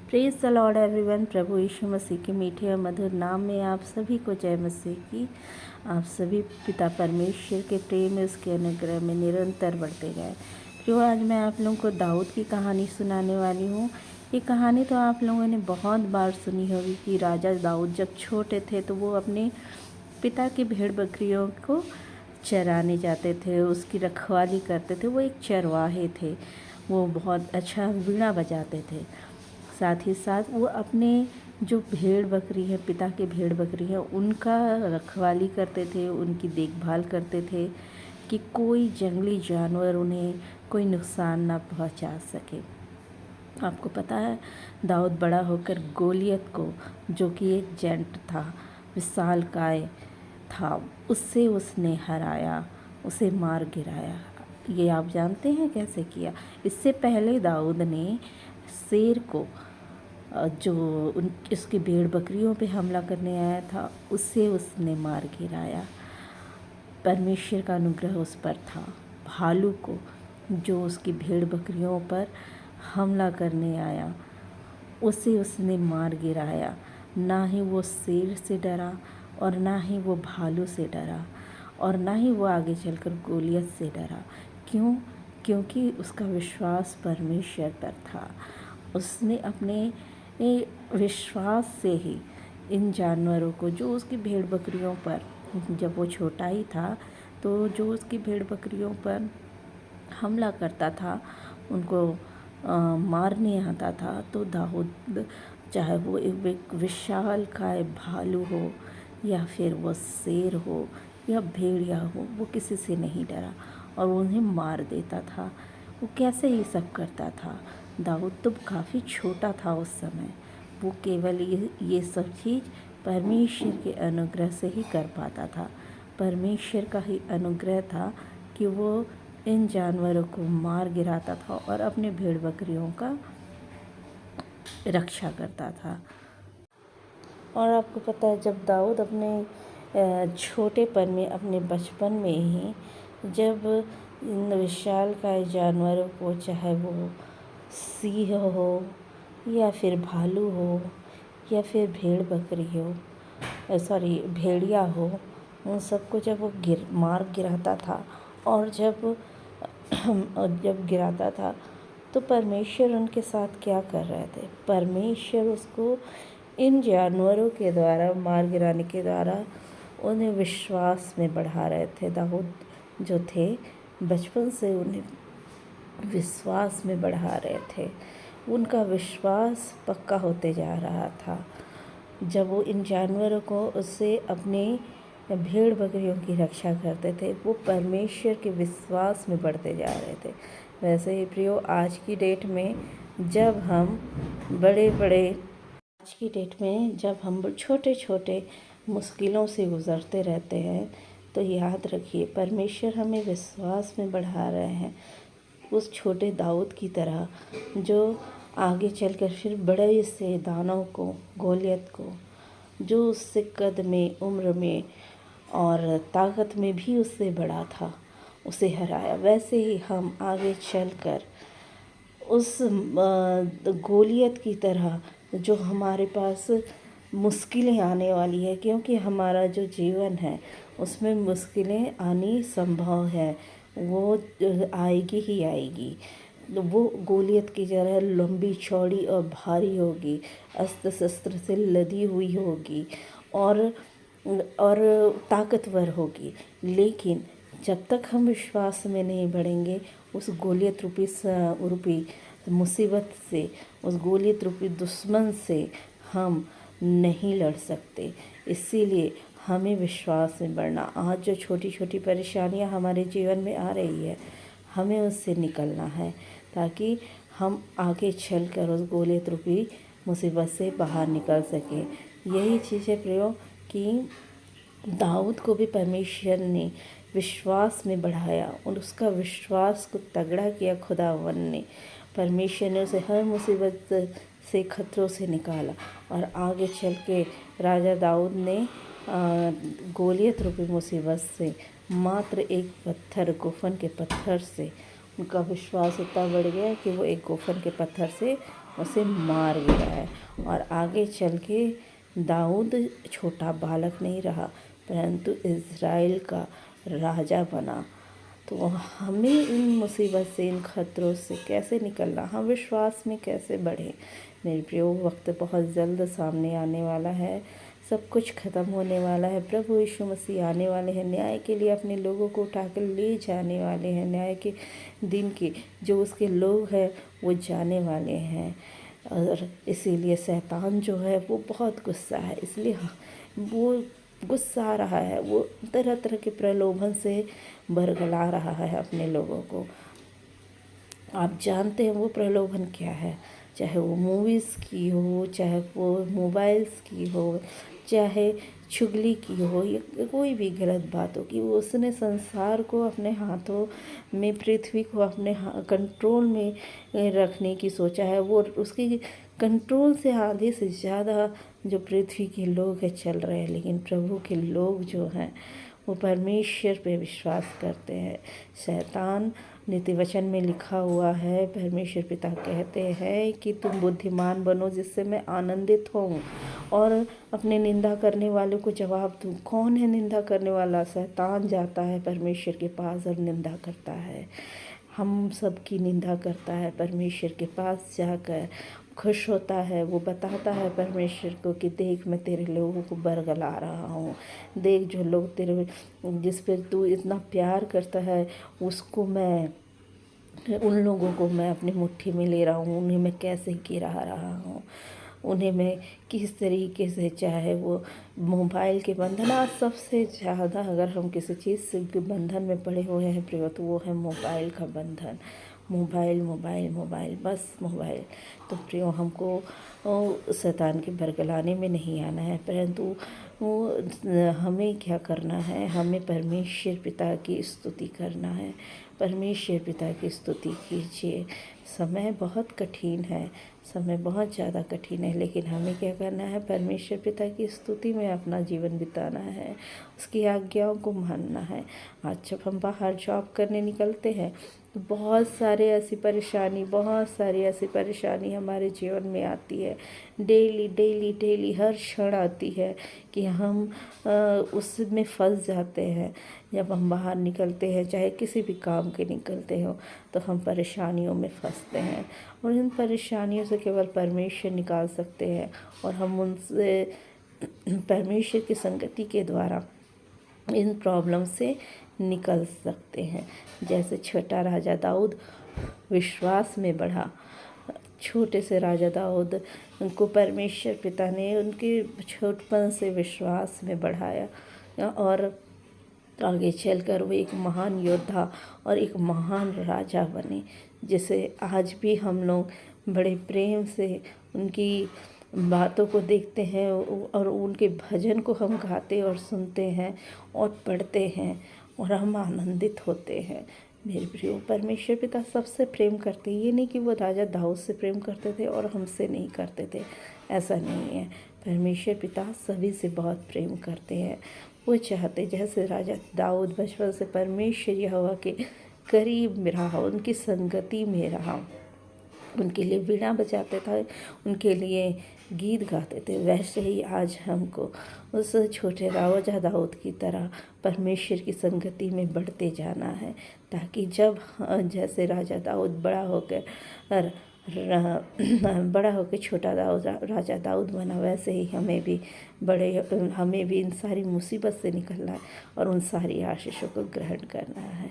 Praise the lord everyone. प्रभु यीशु मसीह के मीठे और मधुर नाम में आप सभी को जय मसीह की। आप सभी पिता परमेश्वर के प्रेम में, उसके अनुग्रह में निरंतर बढ़ते गए। जो आज मैं आप लोगों को दाऊद की कहानी सुनाने वाली हूँ। ये कहानी तो आप लोगों ने बहुत बार सुनी होगी कि राजा दाऊद जब छोटे थे तो वो अपने पिता की भेड़ बकरियों को चराने जाते थे, उसकी रखवाली करते थे। वो एक चरवाहे थे। वो बहुत अच्छा वीणा बजाते थे। साथ ही साथ वो अपने जो भेड़ बकरी है, पिता के भेड़ बकरी है, उनका रखवाली करते थे, उनकी देखभाल करते थे कि कोई जंगली जानवर उन्हें कोई नुकसान ना पहुंचा सके। आपको पता है दाऊद बड़ा होकर गोलियत को, जो कि एक जेंट था, विशालकाय था, उससे उसने हराया, उसे मार गिराया। ये आप जानते हैं कैसे किया? इससे पहले दाऊद ने शेर को, जो उसकी भेड़ बकरियों पे हमला करने आया था, उससे उसने मार गिराया। परमेश्वर का अनुग्रह उस पर था। भालू को, जो उसकी भेड़ बकरियों पर हमला करने आया, उसे उसने मार गिराया। ना ही वो शेर से डरा और ना ही वो भालू से डरा और ना ही वो आगे चलकर गोलियत से डरा। क्यों? क्योंकि उसका विश्वास परमेश्वर पर था। उसने अपने विश्वास से ही इन जानवरों को, जो उसकी भेड़ बकरियों पर, जब वो छोटा ही था तो जो उसकी भेड़ बकरियों पर हमला करता था, उनको मारने आता था, तो दाऊद, चाहे वो एक विशालकाय भालू हो या फिर वो शेर हो या भेड़िया हो, वो किसी से नहीं डरा और उन्हें मार देता था। वो कैसे ये सब करता था? दाऊद तो काफ़ी छोटा था उस समय। वो केवल ये सब चीज़ परमेश्वर के अनुग्रह से ही कर पाता था। परमेश्वर का ही अनुग्रह था कि वो इन जानवरों को मार गिराता था और अपने भेड़ बकरियों का रक्षा करता था। और आपको पता है, जब दाऊद अपने छोटेपन में, अपने बचपन में ही, जब इन विशालकाय जानवरों को, चाहे वो सिंह हो या फिर भालू हो या फिर भेड़ बकरी हो, भेड़िया हो, उन सबको जब वो मार गिराता था और जब गिराता था तो परमेश्वर उनके साथ क्या कर रहे थे? परमेश्वर उसको इन जानवरों के द्वारा, मार गिराने के द्वारा, उन्हें विश्वास में बढ़ा रहे थे। दाऊद जो थे, बचपन से उन्हें विश्वास में बढ़ा रहे थे। उनका विश्वास पक्का होते जा रहा था। जब वो इन जानवरों को, उससे अपने भेड़ बकरियों की रक्षा करते थे, वो परमेश्वर के विश्वास में बढ़ते जा रहे थे। वैसे ही प्रियो, आज की डेट में जब हम छोटे छोटे मुश्किलों से गुज़रते रहते हैं, तो याद रखिए परमेश्वर हमें विश्वास में बढ़ा रहे हैं, उस छोटे दाऊद की तरह, जो आगे चलकर फिर बड़े से दानव को, गोलियत को, जो उससे कद में, उम्र में और ताकत में भी उससे बड़ा था, उसे हराया। वैसे ही हम आगे चलकर उस गोलियत की तरह, जो हमारे पास मुश्किलें आने वाली है, क्योंकि हमारा जो जीवन है उसमें मुश्किलें आनी संभव है, वो आएगी ही आएगी। वो गोलियत की तरह लंबी चौड़ी और भारी होगी, अस्त्र शस्त्र से लदी हुई होगी और ताकतवर होगी। लेकिन जब तक हम विश्वास में नहीं बढ़ेंगे, उस गोलियत रूपी मुसीबत से, उस गोलियत रूपी दुश्मन से हम नहीं लड़ सकते। इसीलिए हमें विश्वास में बढ़ना। आज जो छोटी छोटी परेशानियां हमारे जीवन में आ रही है, हमें उससे निकलना है, ताकि हम आगे चलकर उस गोलियत रूपी मुसीबत से बाहर निकल सकें। यही चीज़ है प्रियो, कि दाऊद को भी परमेश्वर ने विश्वास में बढ़ाया और उसका विश्वास को तगड़ा किया। खुदावन ने, परमेश्वर ने उसे हर मुसीबत से, खतरों से निकाला और आगे चल के राजा दाऊद ने गोलियत रूपी मुसीबत से, मात्र एक पत्थर, गोफन के पत्थर से, उनका विश्वास इतना बढ़ गया कि वो एक गोफन के पत्थर से उसे मार गिरा है। और आगे चल के दाऊद छोटा बालक नहीं रहा, परंतु इज़राइल का राजा बना। तो हमें इन मुसीबत से, इन खतरों से कैसे निकलना, हम विश्वास में कैसे बढ़ें। मेरे प्रियो, वक्त बहुत जल्द सामने आने वाला है, सब कुछ ख़त्म होने वाला है। प्रभु यीशु मसीह आने वाले हैं, न्याय के लिए अपने लोगों को उठाकर ले जाने वाले हैं। न्याय के दिन के जो उसके लोग हैं वो जाने वाले हैं। और इसीलिए शैतान जो है वो बहुत गुस्सा है, इसलिए वो गुस्सा आ रहा है, वो तरह तरह के प्रलोभन से बरगला रहा है अपने लोगों को। आप जानते हैं वो प्रलोभन क्या है, चाहे वो मूवीज़ की हो, चाहे वो मोबाइल्स की हो, चाहे चुगली की हो, या कोई भी गलत बातों की। वो उसने संसार को अपने हाथों में, पृथ्वी को अपने कंट्रोल में रखने की सोचा है। वो उसकी कंट्रोल से आधे से ज़्यादा जो पृथ्वी के लोग हैं चल रहे हैं, लेकिन प्रभु के लोग जो हैं वो परमेश्वर पे विश्वास करते हैं। शैतान, नीति वचन में लिखा हुआ है, परमेश्वर पिता कहते हैं कि तुम बुद्धिमान बनो जिससे मैं आनंदित हूँ और अपने निंदा करने वालों को जवाब दूँ। कौन है निंदा करने वाला? शैतान जाता है परमेश्वर के पास और निंदा करता है, हम सब की निंदा करता है। परमेश्वर के पास जाकर खुश होता है, वो बताता है परमेश्वर को कि देख मैं तेरे लोगों को बरगला रहा हूँ, देख जो लोग तेरे, जिस पर तू इतना प्यार करता है, उसको मैं, उन लोगों को मैं अपनी मुट्ठी में ले रहा हूँ, उन्हें मैं कैसे गिरा रहा हूँ, उन्हें मैं किस तरीके से, चाहे वो मोबाइल के बंधन। आज सबसे ज़्यादा अगर हम किसी चीज़ से बंधन में पड़े हुए हैं प्रियो, तो वो है मोबाइल का बंधन। मोबाइल मोबाइल मोबाइल, बस मोबाइल। तो प्रियो, हमको शैतान के बरगलाने में नहीं आना है, परंतु वो हमें क्या करना है, हमें परमेश्वर पिता की स्तुति करना है। परमेश्वर पिता की स्तुति कीजिए। समय बहुत कठिन है, समय बहुत ज़्यादा कठिन है, लेकिन हमें क्या करना है, परमेश्वर पिता की स्तुति में अपना जीवन बिताना है, उसकी आज्ञाओं को मानना है। आज जब हम बाहर जॉब करने निकलते हैं तो बहुत सारी ऐसी परेशानी हमारे जीवन में आती है। डेली डेली डेली हर क्षण आती है कि हम उसमें फंस जाते हैं। जब हम बाहर निकलते हैं, चाहे किसी भी काम के निकलते हो, तो हम परेशानियों में फंसते हैं और इन परेशानियों से केवल परमेश्वर निकाल सकते हैं। और हम उनसे परमेश्वर की संगति के द्वारा इन प्रॉब्लम से निकल सकते हैं। जैसे छोटा राजा दाऊद विश्वास में बढ़ा, छोटे से राजा दाऊद उनको परमेश्वर पिता ने उनके छोटपन से विश्वास में बढ़ाया और आगे चलकर वो एक महान योद्धा और एक महान राजा बने, जिसे आज भी हम लोग बड़े प्रेम से उनकी बातों को देखते हैं और उनके भजन को हम गाते और सुनते हैं और पढ़ते हैं और हम आनंदित होते हैं। मेरे प्रियो, परमेश्वर पिता सबसे प्रेम करते हैं। ये नहीं कि वो राजा दाऊद से प्रेम करते थे और हमसे नहीं करते थे, ऐसा नहीं है। परमेश्वर पिता सभी से बहुत प्रेम करते हैं। वो चाहते जैसे राजा दाऊद बचपन से परमेश्वर यहोवा के करीब में रहा, उनकी संगति में रहा, उनके लिए वीणा बजाते थे, उनके लिए गीत गाते थे, वैसे ही आज हमको उस छोटे राजा दाऊद की तरह परमेश्वर की संगति में बढ़ते जाना है, ताकि जब जैसे राजा दाऊद बड़ा होकर छोटा राजा दाऊद बना, वैसे ही हमें भी इन सारी मुसीबत से निकलना है और उन सारी आशीषों को ग्रहण करना है।